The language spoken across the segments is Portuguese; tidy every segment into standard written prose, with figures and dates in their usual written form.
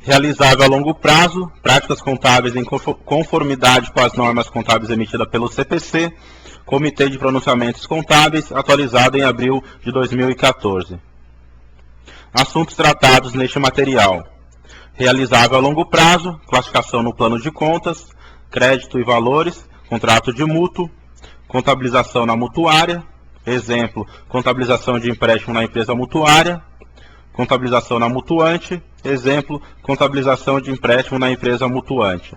Realizável a longo prazo, práticas contábeis em conformidade com as normas contábeis emitidas pelo CPC, Comitê de Pronunciamentos Contábeis, atualizado em abril de 2014. Assuntos tratados neste material: realizável a longo prazo, classificação no plano de contas, crédito e valores, contrato de mútuo, contabilização na mutuária, exemplo, contabilização de empréstimo na empresa mutuária, contabilização na mutuante, exemplo, contabilização de empréstimo na empresa mutuante.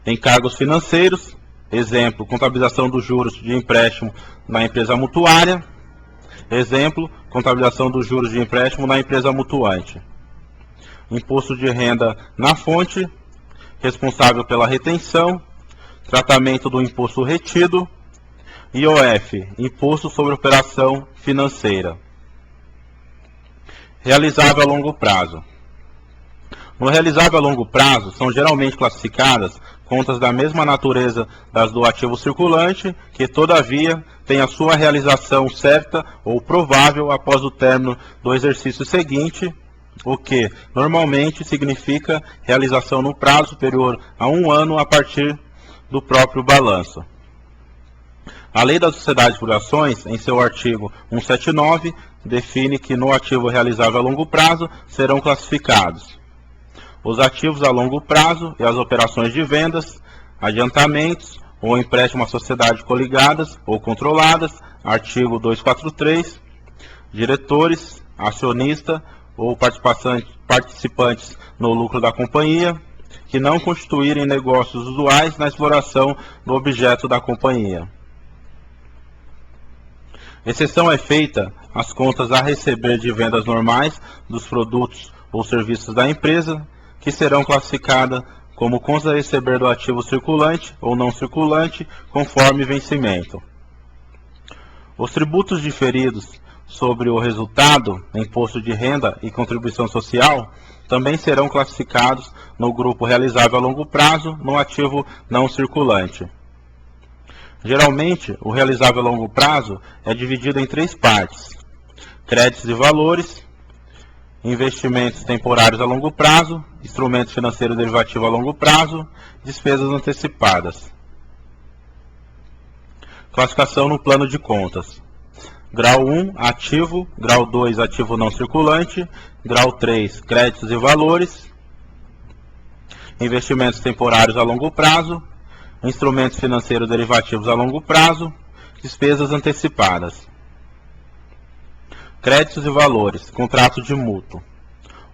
Encargos financeiros, exemplo, contabilização dos juros de empréstimo na empresa mutuária, exemplo, contabilização dos juros de empréstimo na empresa mutuante. Imposto de renda na fonte, responsável pela retenção, tratamento do imposto retido, IOF, Imposto sobre Operação Financeira. Realizável a longo prazo. No realizável a longo prazo, são geralmente classificadas contas da mesma natureza das do ativo circulante, que, todavia, tem a sua realização certa ou provável após o término do exercício seguinte, o que, normalmente, significa realização no prazo superior a 1 ano a partir do próprio balanço. A Lei das Sociedades por Ações, em seu artigo 179, define que no ativo realizável a longo prazo serão classificados os ativos a longo prazo e as operações de vendas, adiantamentos ou empréstimo a sociedade coligadas ou controladas, artigo 243, diretores, acionista ou participantes no lucro da companhia, que não constituírem negócios usuais na exploração do objeto da companhia. Exceção é feita às contas a receber de vendas normais dos produtos ou serviços da empresa, que serão classificadas como contas a receber do ativo circulante ou não circulante, conforme vencimento. Os tributos diferidos sobre o resultado, imposto de renda e contribuição social, também serão classificados no grupo realizável a longo prazo, no ativo não circulante. Geralmente, o realizável a longo prazo é dividido em 3 partes: créditos e valores, investimentos temporários a longo prazo, instrumentos financeiros derivativos a longo prazo, despesas antecipadas. Classificação no plano de contas: grau 1, ativo; grau 2, ativo não circulante; grau 3, créditos e valores, investimentos temporários a longo prazo, instrumentos financeiros derivativos a longo prazo, despesas antecipadas. Créditos e valores, contrato de mútuo.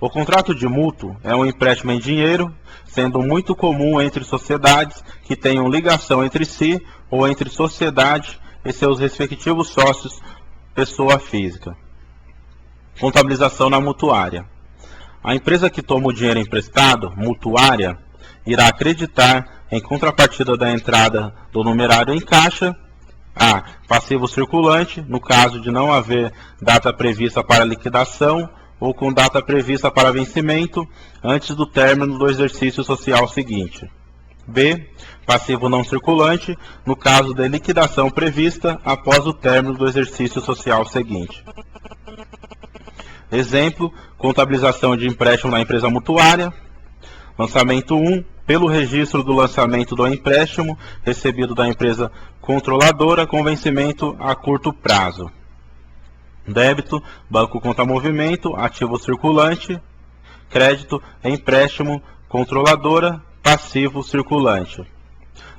O contrato de mútuo é um empréstimo em dinheiro, sendo muito comum entre sociedades que tenham ligação entre si ou entre sociedade e seus respectivos sócios, pessoa física. Contabilização na mutuária. A empresa que toma o dinheiro emprestado, mutuária, irá acreditar, em contrapartida da entrada do numerário em caixa, a passivo circulante, no caso de não haver data prevista para liquidação ou com data prevista para vencimento antes do término do exercício social seguinte. B. Passivo não circulante, no caso de liquidação prevista após o término do exercício social seguinte. Exemplo, contabilização de empréstimo na empresa mutuária. Lançamento 1, pelo registro do lançamento do empréstimo recebido da empresa controladora com vencimento a curto prazo. Débito, banco conta movimento, ativo circulante. Crédito, empréstimo, controladora, passivo circulante.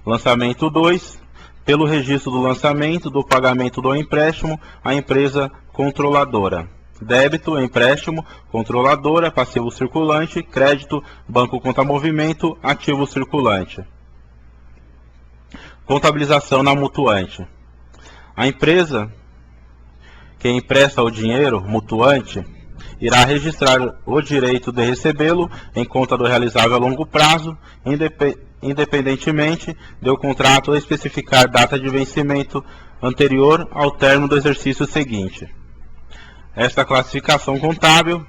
Lançamento 2, pelo registro do lançamento do pagamento do empréstimo à empresa controladora. Débito, empréstimo, controladora, passivo circulante, crédito, banco conta movimento, ativo circulante. Contabilização na mutuante. A empresa que empresta o dinheiro, mutuante, irá registrar o direito de recebê-lo em conta do realizável a longo prazo, independentemente de o contrato especificar data de vencimento anterior ao término do exercício seguinte. Esta classificação contábil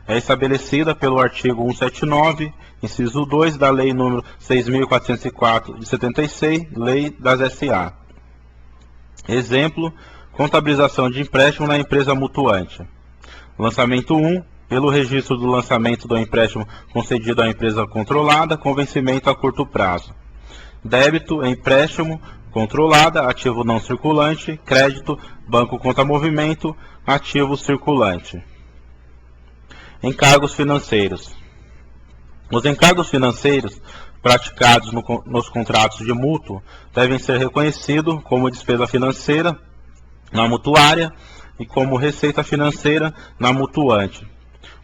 é estabelecida pelo artigo 179, inciso 2 da Lei nº 6.404 de 76, Lei das SA. Exemplo, contabilização de empréstimo na empresa mutuante. Lançamento 1, pelo registro do lançamento do empréstimo concedido à empresa controlada com vencimento a curto prazo. Débito, empréstimo, controlada, ativo não circulante. Crédito, banco conta movimento, ativo circulante. Encargos financeiros. Os encargos financeiros praticados nos contratos de mútuo devem ser reconhecidos como despesa financeira na mutuária e como receita financeira na mutuante,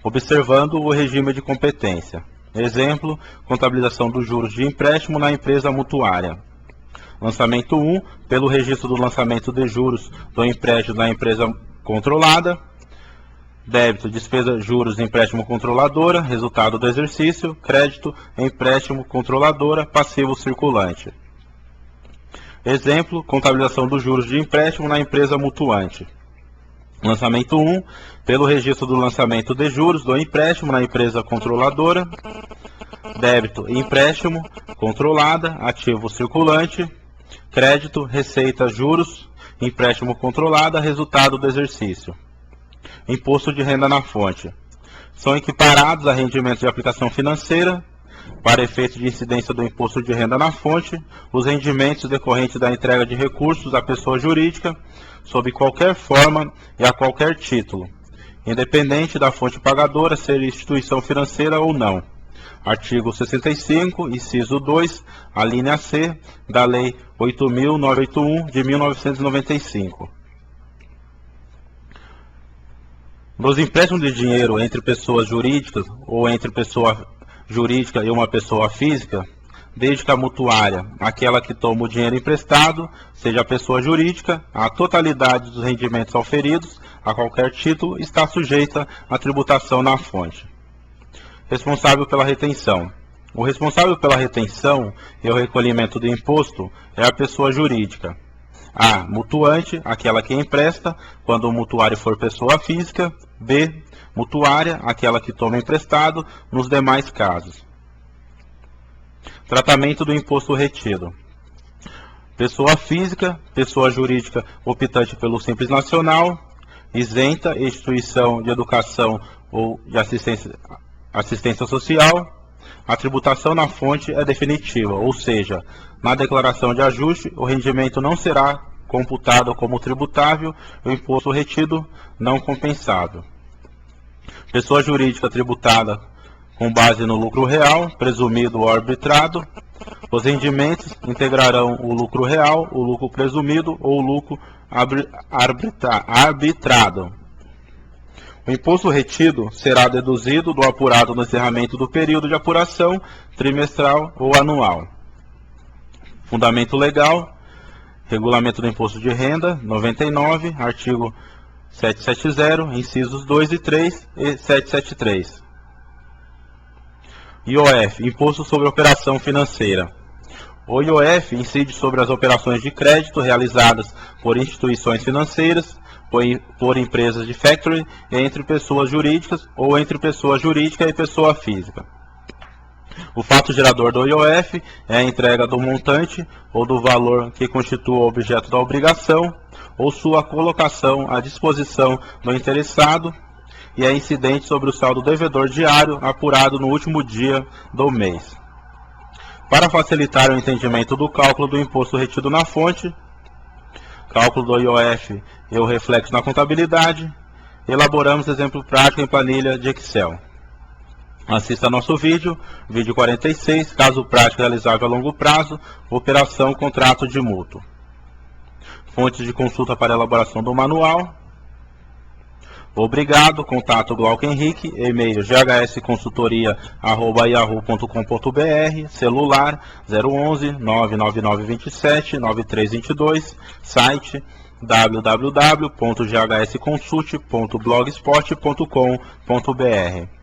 observando o regime de competência. Exemplo, contabilização dos juros de empréstimo na empresa mutuária. Lançamento 1, pelo registro do lançamento de juros do empréstimo na empresa controlada. Débito, despesa, juros, empréstimo controladora, resultado do exercício. Crédito, empréstimo controladora, passivo circulante. Exemplo, contabilização dos juros de empréstimo na empresa mutuante. Lançamento 1, pelo registro do lançamento de juros do empréstimo na empresa controladora. Débito, empréstimo, controlada, ativo circulante. Crédito, receita, juros, empréstimo controlada, resultado do exercício. Imposto de renda na fonte. São equiparados a rendimentos de aplicação financeira. Para efeito de incidência do imposto de renda na fonte, os rendimentos decorrentes da entrega de recursos à pessoa jurídica, sob qualquer forma e a qualquer título, independente da fonte pagadora ser instituição financeira ou não. Artigo 65, inciso 2, a linha C, da Lei 8.981, de 1995. Nos empréstimos de dinheiro entre pessoas jurídicas ou entre pessoa jurídica e uma pessoa física, desde que a mutuária, aquela que toma o dinheiro emprestado, seja a pessoa jurídica, a totalidade dos rendimentos auferidos a qualquer título está sujeita à tributação na fonte. Responsável pela retenção. O responsável pela retenção e o recolhimento do imposto é a pessoa jurídica. A. Mutuante, aquela que empresta, quando o mutuário for pessoa física. B. Mutuária, aquela que toma emprestado, nos demais casos. Tratamento do imposto retido. Pessoa física, pessoa jurídica optante pelo Simples Nacional, isenta, instituição de educação ou de assistência social. A tributação na fonte é definitiva, ou seja, na declaração de ajuste, o rendimento não será computado como tributável e o imposto retido não compensável. Pessoa jurídica tributada com base no lucro real, presumido ou arbitrado. Os rendimentos integrarão o lucro real, o lucro presumido ou o lucro arbitrado. O imposto retido será deduzido do apurado no encerramento do período de apuração, trimestral ou anual. Fundamento legal, Regulamento do Imposto de Renda, 99, artigo 770, incisos 2 e 3 e 773. IOF, Imposto sobre Operação Financeira. O IOF incide sobre as operações de crédito realizadas por instituições financeiras, por empresas de factoring, entre pessoas jurídicas ou entre pessoa jurídica e pessoa física. O fato gerador do IOF é a entrega do montante ou do valor que constitua o objeto da obrigação ou sua colocação à disposição do interessado e é incidente sobre o saldo devedor diário apurado no último dia do mês. Para facilitar o entendimento do cálculo do imposto retido na fonte, cálculo do IOF e o reflexo na contabilidade, elaboramos exemplo prático em planilha de Excel. Assista nosso vídeo 46, caso prático realizável a longo prazo, operação contrato de mútuo. Fontes de consulta para elaboração do manual. Obrigado, contato Glauco Henrique, e-mail ghsconsultoria@yahoo.com.br, celular 011 99927 9322, site www.ghsconsult.blogspot.com.br.